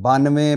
92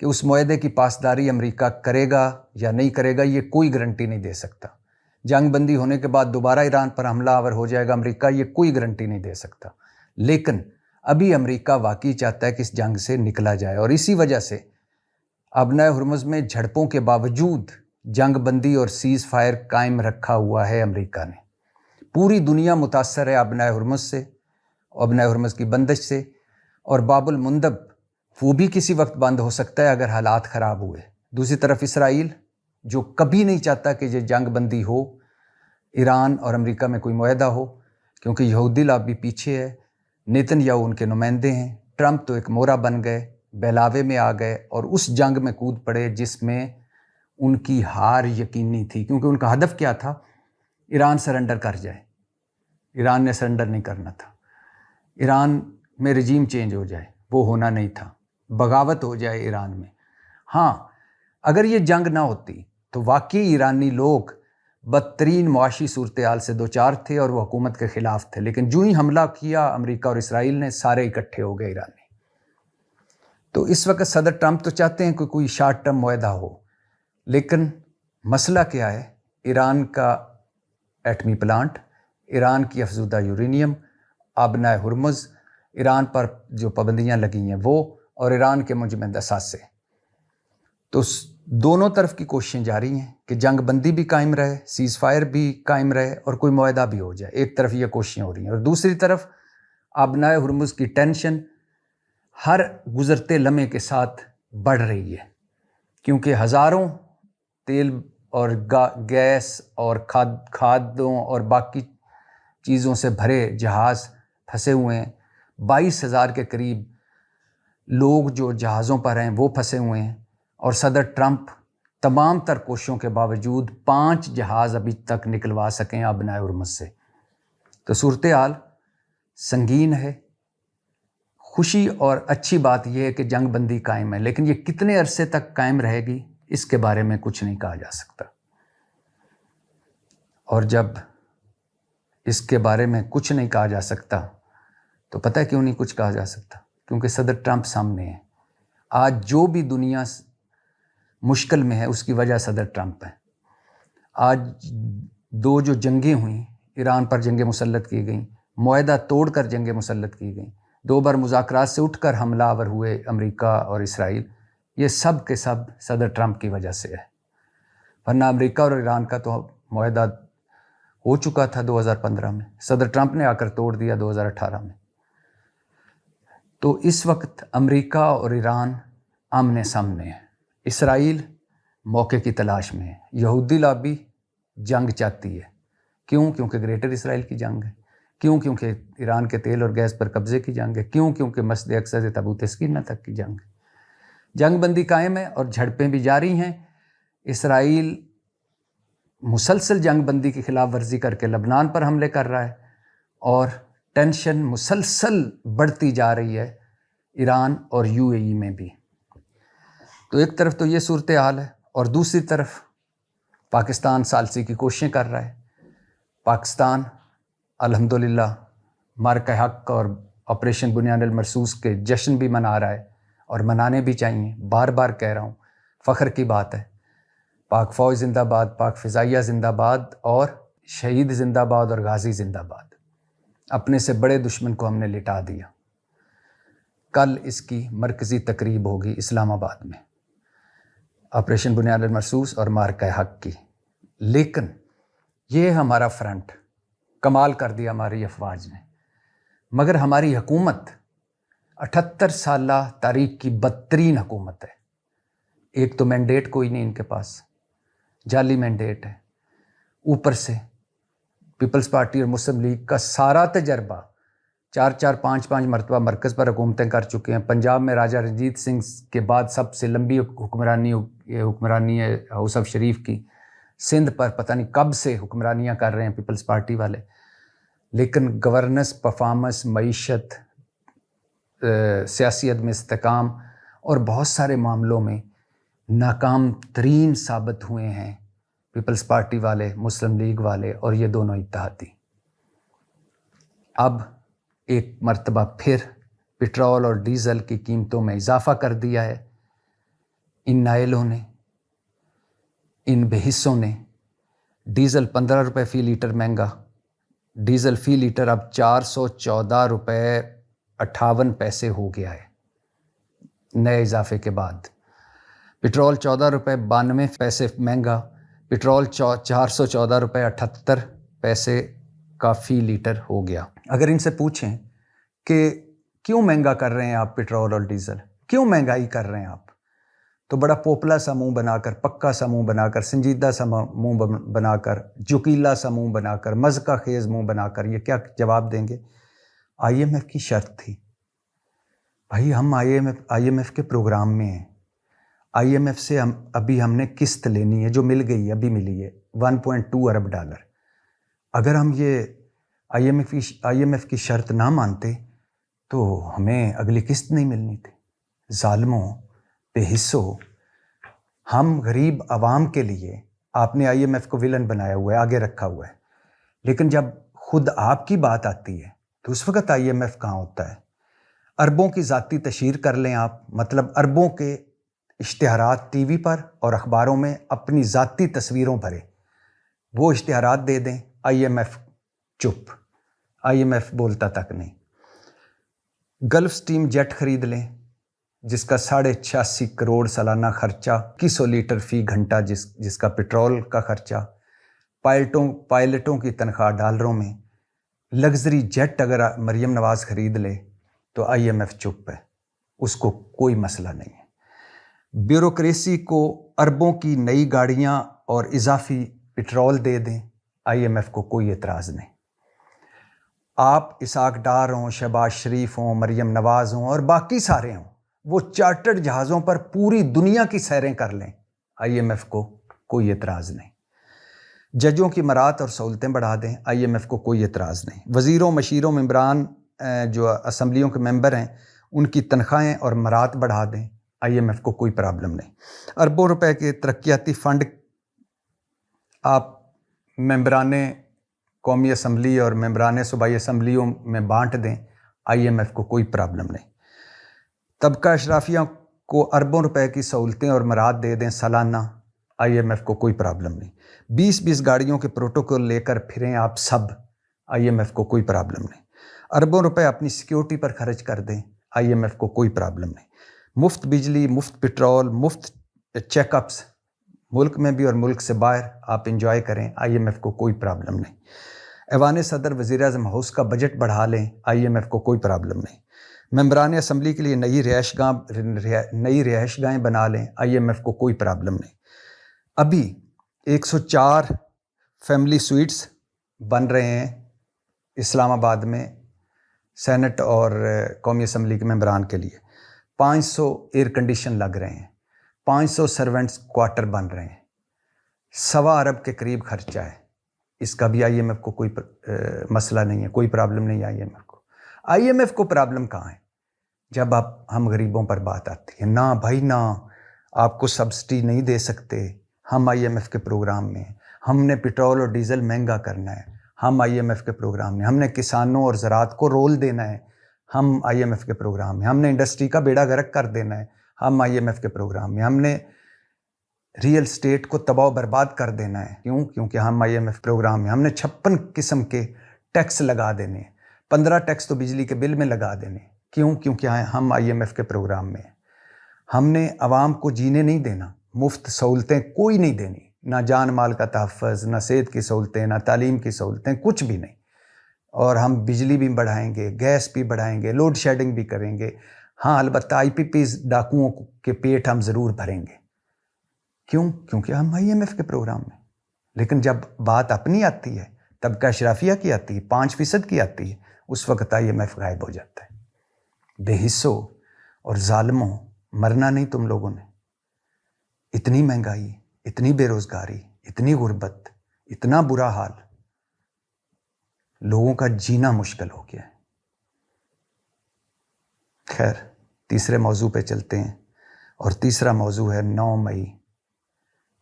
کہ اس معاہدے کی پاسداری امریکہ کرے گا یا نہیں کرے گا یہ کوئی گارنٹی نہیں دے سکتا. جنگ بندی ہونے کے بعد دوبارہ ایران پر حملہ آور ہو جائے گا امریکہ، یہ کوئی گارنٹی نہیں دے سکتا. لیکن ابھی امریکہ واقعی چاہتا ہے کہ اس جنگ سے نکلا جائے، اور اسی وجہ سے ابنائے ہرمز میں جھڑپوں کے باوجود جنگ بندی اور سیز فائر قائم رکھا ہوا ہے امریکہ نے. پوری دنیا متاثر ہے ابنائے ہرمز سے، ابنائے ہرمز کی بندش سے، اور باب المندب وہ بھی کسی وقت بند ہو سکتا ہے اگر حالات خراب ہوئے. دوسری طرف اسرائیل جو کبھی نہیں چاہتا کہ یہ جنگ بندی ہو، ایران اور امریکہ میں کوئی معاہدہ ہو، کیونکہ یہودی لابی پیچھے ہے، نیتن یاہو ان کے نمائندے ہیں، ٹرمپ تو ایک مورا بن گئے، بہلاوے میں آ گئے اور اس جنگ میں کود پڑے جس میں ان کی ہار یقینی تھی، کیونکہ ان کا ہدف کیا تھا؟ ایران سرنڈر کر جائے. ایران نے سرنڈر نہیں کرنا تھا، ایران میں رجیم چینج ہو جائے، وہ ہونا نہیں تھا، بغاوت ہو جائے ایران میں. ہاں اگر یہ جنگ نہ ہوتی تو واقعی ایرانی لوگ بدترین معاشی صورتحال سے دوچار تھے اور وہ حکومت کے خلاف تھے، لیکن جو ہی حملہ کیا امریکہ اور اسرائیل نے، سارے اکٹھے ہو گئے ایرانی. تو اس وقت صدر ٹرمپ تو چاہتے ہیں کہ کوئی شارٹ ٹرم معاہدہ ہو، لیکن مسئلہ کیا ہے؟ ایران کا ایٹمی پلانٹ، ایران کی افزودہ یورینیم، آبنائے ہرمز، ایران پر جو پابندیاں لگی ہیں وہ، اور ایران کے منجمد اثاثے. تو دونوں طرف کی کوششیں جاری ہیں کہ جنگ بندی بھی قائم رہے، سیز فائر بھی قائم رہے اور کوئی معاہدہ بھی ہو جائے. ایک طرف یہ کوششیں ہو رہی ہیں، اور دوسری طرف آبنائے ہرمز کی ٹینشن ہر گزرتے لمحے کے ساتھ بڑھ رہی ہے، کیونکہ ہزاروں تیل اور گیس اور کھادوں اور باقی چیزوں سے بھرے جہاز پھنسے ہوئے ہیں. 22,000 کے قریب لوگ جو جہازوں پر ہیں وہ پھنسے ہوئے ہیں، اور صدر ٹرمپ تمام تر کوششوں کے باوجود 5 جہاز ابھی تک نکلوا سکیں آبنائے ہرمز سے. تو صورتحال سنگین ہے. خوشی اور اچھی بات یہ ہے کہ جنگ بندی قائم ہے، لیکن یہ کتنے عرصے تک قائم رہے گی اس کے بارے میں کچھ نہیں کہا جا سکتا. اور جب اس کے بارے میں کچھ نہیں کہا جا سکتا تو پتہ ہے کیوں نہیں کچھ کہا جا سکتا؟ کیونکہ صدر ٹرمپ سامنے ہے. آج جو بھی دنیا مشکل میں ہے اس کی وجہ صدر ٹرمپ ہے. آج 2 جو جنگیں ہوئیں، ایران پر جنگیں مسلط کی گئیں، معاہدہ توڑ کر جنگیں مسلط کی گئیں، 2 بار مذاکرات سے اٹھ کر حملہ آور ہوئے امریکہ اور اسرائیل، یہ سب کے سب صدر ٹرمپ کی وجہ سے ہے. ورنہ امریکہ اور ایران کا تو معاہدہ ہو چکا تھا 2015 میں، صدر ٹرمپ نے آ کر توڑ دیا 2018 میں. تو اس وقت امریکہ اور ایران آمنے سامنے ہیں. اسرائیل موقع کی تلاش میں ہے. یہودی لابی جنگ چاہتی ہے. کیوں؟ کیونکہ گریٹر اسرائیل کی جنگ ہے. کیوں؟ کیونکہ ایران کے تیل اور گیس پر قبضے کی جنگ ہے. کیوں؟ کیونکہ مسجد اقصیٰ سے تابوت سکینہ تک کی جنگ ہے. جنگ بندی قائم ہے اور جھڑپیں بھی جاری ہیں. اسرائیل مسلسل جنگ بندی کی خلاف ورزی کر کے لبنان پر حملے کر رہا ہے، اور ٹینشن مسلسل بڑھتی جا رہی ہے ایران اور UAE میں بھی. تو ایک طرف تو یہ صورتحال ہے، اور دوسری طرف پاکستان ثالثی کی کوششیں کر رہا ہے. پاکستان الحمدللہ معرکہ حق اور آپریشن بنیان المرصوص کے جشن بھی منا رہا ہے، اور منانے بھی چاہیے. بار بار کہہ رہا ہوں، فخر کی بات ہے. پاک فوج زندہ باد، پاک فضائیہ زندہ باد، اور شہید زندہ باد اور غازی زندہ باد. اپنے سے بڑے دشمن کو ہم نے لٹا دیا. کل اس کی مرکزی تقریب ہوگی اسلام آباد میں، آپریشن بنیان المرصوص اور معرکہ حق کی. لیکن یہ ہمارا فرنٹ کمال کر دیا ہماری افواج نے، مگر ہماری حکومت 78 سالہ تاریخ کی بدترین حکومت ہے. ایک تو مینڈیٹ کوئی نہیں ان کے پاس، جعلی مینڈیٹ ہے. اوپر سے پیپلز پارٹی اور مسلم لیگ کا سارا تجربہ 4 5 مرتبہ مرکز پر حکومتیں کر چکے ہیں. پنجاب میں راجہ رنجیت سنگھ کے بعد سب سے لمبی حکمرانی ہے ہاؤس آف شریف کی. سندھ پر پتہ نہیں کب سے حکمرانیاں کر رہے ہیں پیپلز پارٹی والے. لیکن گورننس، پرفارمنس، معیشت، سیاسی عدم استحکام اور بہت سارے معاملوں میں ناکام ترین ثابت ہوئے ہیں پیپلز پارٹی والے، مسلم لیگ والے اور یہ دونوں اتحادی. اب ایک مرتبہ پھر پٹرول اور ڈیزل کی قیمتوں میں اضافہ کر دیا ہے. ان نائلوں نے، ان بے حصوں نے ڈیزل 15 روپے فی لیٹر مہنگا، ڈیزل فی لیٹر اب 414 روپے 58 پیسے ہو گیا ہے نئے اضافے کے بعد۔ پٹرول 14 روپے 92 پیسے مہنگا، پٹرول 414 روپے 78 پیسے کا فی لیٹر ہو گیا۔ اگر ان سے پوچھیں کہ کیوں مہنگا کر رہے ہیں آپ پٹرول اور ڈیزل، کیوں مہنگائی کر رہے ہیں آپ، تو بڑا پوپلا سا منہ بنا کر، پکا سا منہ بنا کر، سنجیدہ سا منہ بنا کر، جوکیلا سا منہ بنا کر، مذاق خیز منہ بنا کر یہ کیا جواب دیں گے؟ آئی ایم ایف کی شرط تھی۔ بھائی ہم آئی ایم ایف کے پروگرام میں ہیں، آئی ایم ایف سے ہم نے قسط لینی ہے جو مل گئی ہے، ابھی ملی ہے 1.2 ارب ڈالر۔ اگر ہم یہ آئی ایم ایف کی شرط نہ مانتے تو ہمیں اگلی قسط نہیں ملنی تھی۔ ظالموں، بے حصوں، ہم غریب عوام کے لیے آپ نے آئی ایم ایف کو ولن بنایا ہوا ہے، آگے رکھا ہوا ہے، لیکن جب خود آپ کی بات آتی ہے تو اس وقت آئی ایم ایف کہاں ہوتا ہے؟ اربوں کی ذاتی تشہیر کر لیں آپ، مطلب اربوں کے اشتہارات ٹی وی پر اور اخباروں میں اپنی ذاتی تصویروں بھرے، وہ اشتہارات دے دیں، آئی ایم ایف چپ، آئی ایم ایف بولتا تک نہیں۔ گلف سٹیم جیٹ خرید لیں جس کا 86.5 کروڑ سالانہ خرچہ، 2100 لیٹر فی گھنٹہ جس کا پٹرول کا خرچہ، پائلٹوں کی تنخواہ ڈالروں میں، لگژری جیٹ اگر مریم نواز خرید لے تو آئی ایم ایف چپ ہے، اس کو کوئی مسئلہ نہیں ہے۔ بیوروکریسی کو اربوں کی نئی گاڑیاں اور اضافی پٹرول دے دیں، آئی ایم ایف کو کوئی اعتراض نہیں۔ آپ اسحاق ڈار ہوں، شہباز شریف ہوں، مریم نواز ہوں اور باقی سارے ہوں، وہ چارٹرڈ جہازوں پر پوری دنیا کی سیریں کر لیں، آئی ایم ایف کو کوئی اعتراض نہیں۔ ججوں کی مرات اور سہولتیں بڑھا دیں، آئی ایم ایف کو کوئی اعتراض نہیں۔ وزیروں، مشیروں، ممبران جو اسمبلیوں کے ممبر ہیں ان کی تنخواہیں اور مرات بڑھا دیں، آئی ایم ایف کو کوئی پرابلم نہیں۔ اربوں روپے کے ترقیاتی فنڈ آپ ممبران قومی اسمبلی اور ممبران صوبائی اسمبلیوں میں بانٹ دیں، آئی ایم ایف کو کوئی پرابلم نہیں۔ طبقہ اشرافیہ کو اربوں روپے کی سہولتیں اور مرات دے دیں سالانہ، آئی ایم ایف کو کوئی پرابلم نہیں۔ 20 گاڑیوں کے پروٹوکول لے کر پھریں آپ سب، آئی ایم ایف کو کوئی پرابلم نہیں۔ اربوں روپے اپنی سیکیورٹی پر خرچ کر دیں، آئی ایم ایف کو کوئی پرابلم نہیں۔ مفت بجلی، مفت پٹرول، مفت چیک اپس ملک میں بھی اور ملک سے باہر آپ انجوائے کریں، آئی ایم ایف کو کوئی پرابلم نہیں۔ ایوان صدر وزیر اعظم ہاؤس کا بجٹ بڑھا لیں، آئی ایم ایف کو کوئی پرابلم نہیں۔ ممبران اسمبلی کے لیے نئی رہائش گاہیں بنا لیں، آئی ایم ایف کو کوئی پرابلم نہیں۔ ابھی 104 فیملی سویٹس بن رہے ہیں اسلام آباد میں سینٹ اور قومی اسمبلی کے ممبران کے لیے، 500 ایئر کنڈیشن لگ رہے ہیں، 500 سرونٹس کوارٹر بن رہے ہیں، 1.25 ارب کے قریب خرچہ ہے، اس کا بھی آئی ایم ایف کو کوئی مسئلہ نہیں ہے، کوئی پرابلم نہیں ہے آئی ایم ایف کو۔ آئی ایم ایف کو پرابلم کہاں ہے؟ جب ہم غریبوں پر بات آتی ہے، نہ بھائی نہ، آپ کو سبسڈی نہیں دے سکتے، ہم آئی ایم ایف کے پروگرام میں ہیں، ہم نے پٹرول اور ڈیزل مہنگا کرنا ہے، ہم آئی ایم ایف کے پروگرام میں، ہم نے کسانوں اور زراعت کو رول دینا ہے، ہم آئی ایم ایف کے پروگرام میں، ہم نے انڈسٹری کا بیڑا غرق کر دینا ہے، ہم آئی ایم ایف کے پروگرام میں، ہم نے ریئل اسٹیٹ کو تباہ و برباد کر دینا ہے، کیونکہ ہم آئی ایم ایف پروگرام میں، ہم نے 56 قسم کے ٹیکس لگا دینے ہیں، 15 ٹیکس تو بجلی کے بل میں لگا دینے، کیونکہ ہم آئی ایم ایف کے پروگرام میں ہیں۔ ہم نے عوام کو جینے نہیں دینا، مفت سہولتیں کوئی نہیں دینی، نہ جان مال کا تحفظ، نہ صحت کی سہولتیں، نہ تعلیم کی سہولتیں، کچھ بھی نہیں۔ اور ہم بجلی بھی بڑھائیں گے، گیس بھی بڑھائیں گے، لوڈ شیڈنگ بھی کریں گے، ہاں البتہ آئی پی پیز ڈاکوؤں کے پیٹ ہم ضرور بھریں گے، کیونکہ ہم آئی ایم ایف کے پروگرام میں۔ لیکن جب بات اپنی آتی ہے، طبقہ اشرافیہ کی آتی ہے، 5% کی آتی ہے، اس وقت آئی ایم ایف غائب ہو جاتا ہے۔ بے حصوں اور ظالموں، مرنا نہیں تم لوگوں نے، اتنی مہنگائی، اتنی بے روزگاری، اتنی غربت، اتنا برا حال، لوگوں کا جینا مشکل ہو گیا ہے۔ خیر، تیسرے موضوع پہ چلتے ہیں، اور تیسرا موضوع ہے 9 مئی۔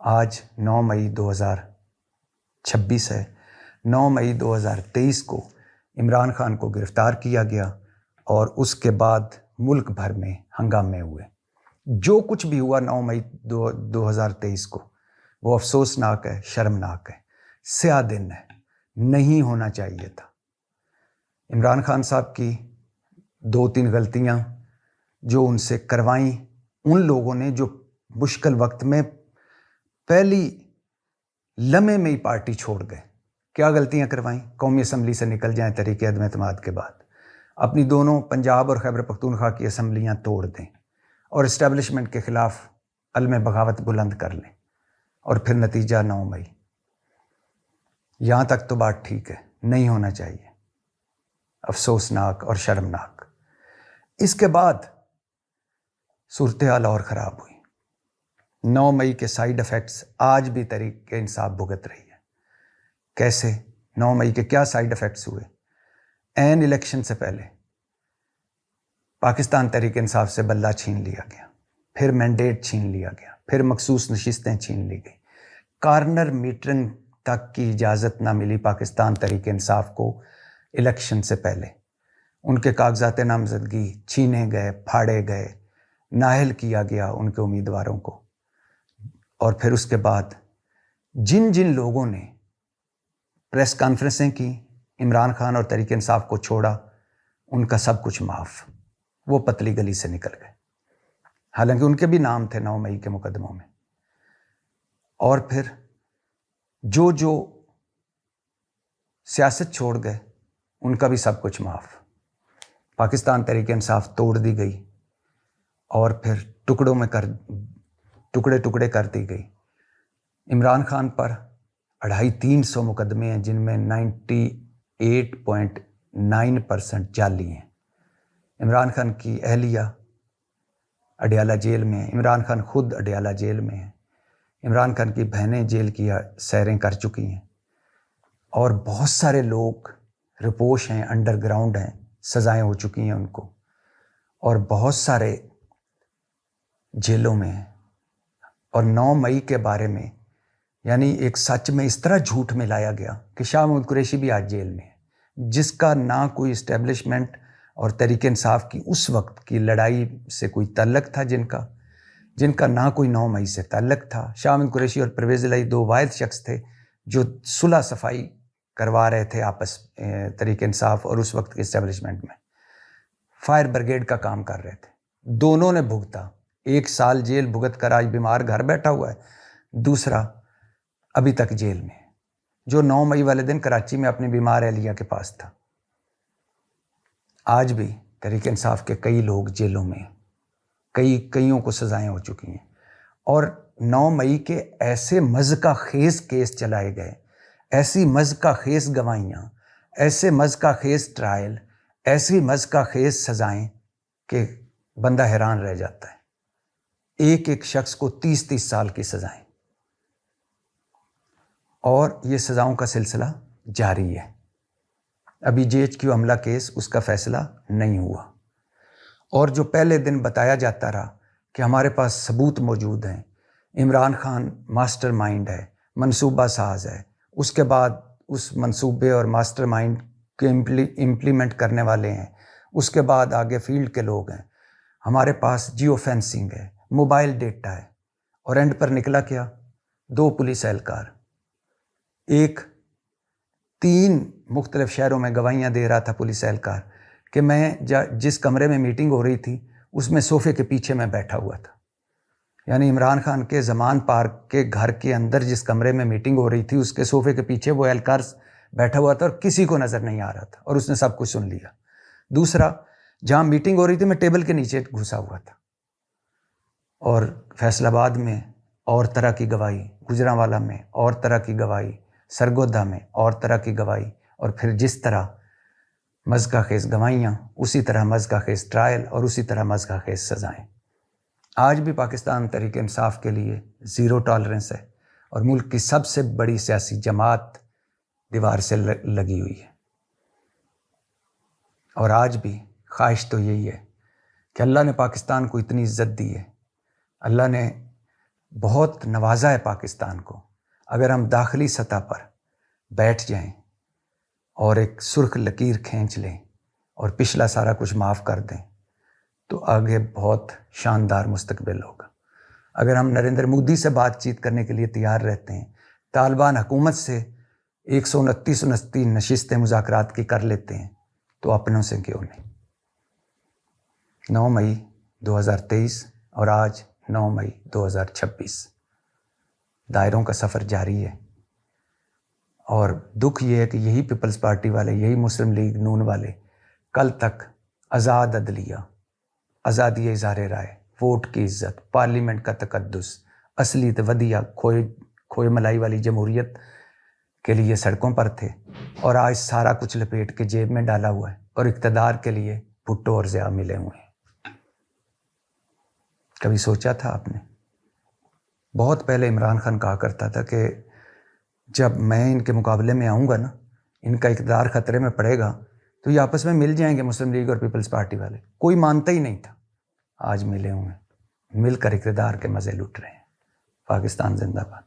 آج 9 مئی 2026 ہے۔ 9 مئی 2023 کو عمران خان کو گرفتار کیا گیا اور اس کے بعد ملک بھر میں ہنگامے ہوئے۔ جو کچھ بھی ہوا 9 مئی 2023 کو وہ افسوسناک ہے، شرمناک ہے، سیاہ دن ہے، نہیں ہونا چاہیے تھا۔ عمران خان صاحب کی 2-3 غلطیاں جو ان سے کروائیں ان لوگوں نے جو مشکل وقت میں پہلی لمحے میں ہی پارٹی چھوڑ گئے۔ کیا غلطیاں کروائیں؟ قومی اسمبلی سے نکل جائیں تحریک عدم اعتماد کے بعد، اپنی دونوں پنجاب اور خیبر پختونخوا کی اسمبلیاں توڑ دیں اور اسٹیبلشمنٹ کے خلاف علم بغاوت بلند کر لیں، اور پھر نتیجہ 9 مئی۔ یہاں تک تو بات ٹھیک ہے، نہیں ہونا چاہیے، افسوسناک اور شرمناک۔ اس کے بعد صورتحال اور خراب ہوئی۔ 9 مئی کے سائیڈ افیکٹس آج بھی تحریک انصاف بھگت رہی ہے۔ کیسے؟ 9 مئی کے کیا سائیڈ افیکٹس ہوئے؟ عین الیکشن سے پہلے پاکستان تحریک انصاف سے بلہ چھین لیا گیا، پھر مینڈیٹ چھین لیا گیا، پھر مخصوص نشستیں چھین لی گئی، کارنر میٹنگ تک کی اجازت نہ ملی پاکستان تحریک انصاف کو الیکشن سے پہلے۔ ان کے کاغذات نامزدگی چھینے گئے، پھاڑے گئے، نااہل کیا گیا ان کے امیدواروں کو، اور پھر اس کے بعد جن جن لوگوں نے پریس کانفرنسیں کی، عمران خان اور تحریک انصاف کو چھوڑا، ان کا سب کچھ معاف، وہ پتلی گلی سے نکل گئے، حالانکہ ان کے بھی نام تھے 9 مئی کے مقدموں میں۔ اور پھر جو سیاست چھوڑ گئے ان کا بھی سب کچھ معاف۔ پاکستان تحریک انصاف توڑ دی گئی اور پھر ٹکڑے ٹکڑے کر دی گئی۔ عمران خان پر 250-300 مقدمے ہیں، جن میں 98.9% جعلی ہیں۔ عمران خان کی اہلیہ اڈیالہ جیل میں ہے، عمران خان خود اڈیالہ جیل میں ہے، عمران خان کی بہنیں جیل کی سیریں کر چکی ہیں، اور بہت سارے لوگ رپوش ہیں، انڈر گراؤنڈ ہیں، سزائیں ہو چکی ہیں ان کو، اور بہت سارے جیلوں میں ہیں۔ اور 9 مئی کے بارے میں یعنی ایک سچ میں اس طرح جھوٹ میں لایا گیا کہ شاہ محمود قریشی بھی آج جیل میں ہے، جس کا نہ کوئی اسٹیبلشمنٹ اور تحریک انصاف کی اس وقت کی لڑائی سے کوئی تعلق تھا، جن کا نہ کوئی 9 مئی سے تعلق تھا۔ شاہ محمود قریشی اور پرویز الہی 2 واحد شخص تھے جو صلح صفائی کروا رہے تھے آپس تحریک انصاف اور اس وقت کے اسٹیبلشمنٹ میں، فائر بریگیڈ کا کام کر رہے تھے۔ دونوں نے بھگتا، 1 سال جیل بھگت کر آج بیمار گھر بیٹھا ہوا ہے، دوسرا ابھی تک جیل میں، جو 9 مئی والے دن کراچی میں اپنی بیمار اہلیہ کے پاس تھا۔ آج بھی تحریک انصاف کے کئی لوگ جیلوں میں، کئیوں کو سزائیں ہو چکی ہیں، اور 9 مئی کے ایسے مضحکہ خیز کیس چلائے گئے، ایسی مضحکہ خیز گواہیاں، ایسے مضحکہ خیز ٹرائل، ایسی مضحکہ خیز سزائیں کہ بندہ حیران رہ جاتا ہے۔ ایک شخص کو 30 سال کی سزائیں، اور یہ سزاؤں کا سلسلہ جاری ہے۔ ابھی JHQ حملہ کیس، اس کا فیصلہ نہیں ہوا، اور جو پہلے دن بتایا جاتا رہا کہ ہمارے پاس ثبوت موجود ہیں، عمران خان ماسٹر مائنڈ ہے، منصوبہ ساز ہے، اس کے بعد اس منصوبے اور ماسٹر مائنڈ کے امپلیمنٹ کرنے والے ہیں، اس کے بعد آگے فیلڈ کے لوگ ہیں، ہمارے پاس جیو فینسنگ ہے، موبائل ڈیٹا ہے، اور اینڈ پر نکلا کیا؟ 2 پولیس اہلکار، ایک 3 مختلف شہروں میں گواہیاں دے رہا تھا پولیس اہلکار کہ میں جس کمرے میں میٹنگ ہو رہی تھی اس میں صوفے کے پیچھے میں بیٹھا ہوا تھا۔ یعنی عمران خان کے زمان پارک کے گھر کے اندر جس کمرے میں میٹنگ ہو رہی تھی اس کے صوفے کے پیچھے وہ اہلکار بیٹھا ہوا تھا، اور کسی کو نظر نہیں آ رہا تھا، اور اس نے سب کچھ سن لیا۔ دوسرا، جہاں میٹنگ ہو رہی تھی میں ٹیبل کے نیچے گھسا ہوا تھا، اور فیصل آباد میں اور طرح کی گواہی، گجرانوالہ میں اور طرح کی گواہی، سرگودھا میں اور طرح کی گواہی، اور پھر جس طرح مضحکہ خیز گواہیاں، اسی طرح مضحکہ خیز ٹرائل، اور اسی طرح مضحکہ خیز سزائیں۔ آج بھی پاکستان تحریک انصاف کے لیے 0 ٹالرنس ہے، اور ملک کی سب سے بڑی سیاسی جماعت دیوار سے لگی ہوئی ہے۔ اور آج بھی خواہش تو یہی ہے کہ اللہ نے پاکستان کو اتنی عزت دی ہے، اللہ نے بہت نوازا ہے پاکستان کو، اگر ہم داخلی سطح پر بیٹھ جائیں اور ایک سرخ لکیر کھینچ لیں اور پچھلا سارا کچھ معاف کر دیں، تو آگے بہت شاندار مستقبل ہوگا۔ اگر ہم نریندر مودی سے بات چیت کرنے کے لیے تیار رہتے ہیں، طالبان حکومت سے 129 نشستیں مذاکرات کی کر لیتے ہیں، تو اپنوں سے کیوں نہیں؟ 9 مئی 2023 اور آج 9 مئی 2026، دائروں کا سفر جاری ہے۔ اور دکھ یہ ہے کہ یہی پیپلز پارٹی والے، یہی مسلم لیگ نون والے کل تک آزاد عدلیہ، آزادی اظہار رائے، ووٹ کی عزت، پارلیمنٹ کا تقدس، اصلیت ودیہ، کھوئے ملائی والی جمہوریت کے لیے سڑکوں پر تھے، اور آج سارا کچھ لپیٹ کے جیب میں ڈالا ہوا ہے اور اقتدار کے لیے بھٹو اور ضیاء ملے ہوئے ہیں۔ کبھی سوچا تھا آپ نے؟ بہت پہلے عمران خان کہا کرتا تھا کہ جب میں ان کے مقابلے میں آؤں گا نا، ان کا اقتدار خطرے میں پڑے گا تو یہ آپس میں مل جائیں گے، مسلم لیگ اور پیپلز پارٹی والے۔ کوئی مانتا ہی نہیں تھا، آج ملے ہوئے ہیں، مل کر اقتدار کے مزے لٹ رہے ہیں۔ پاکستان زندہ باد۔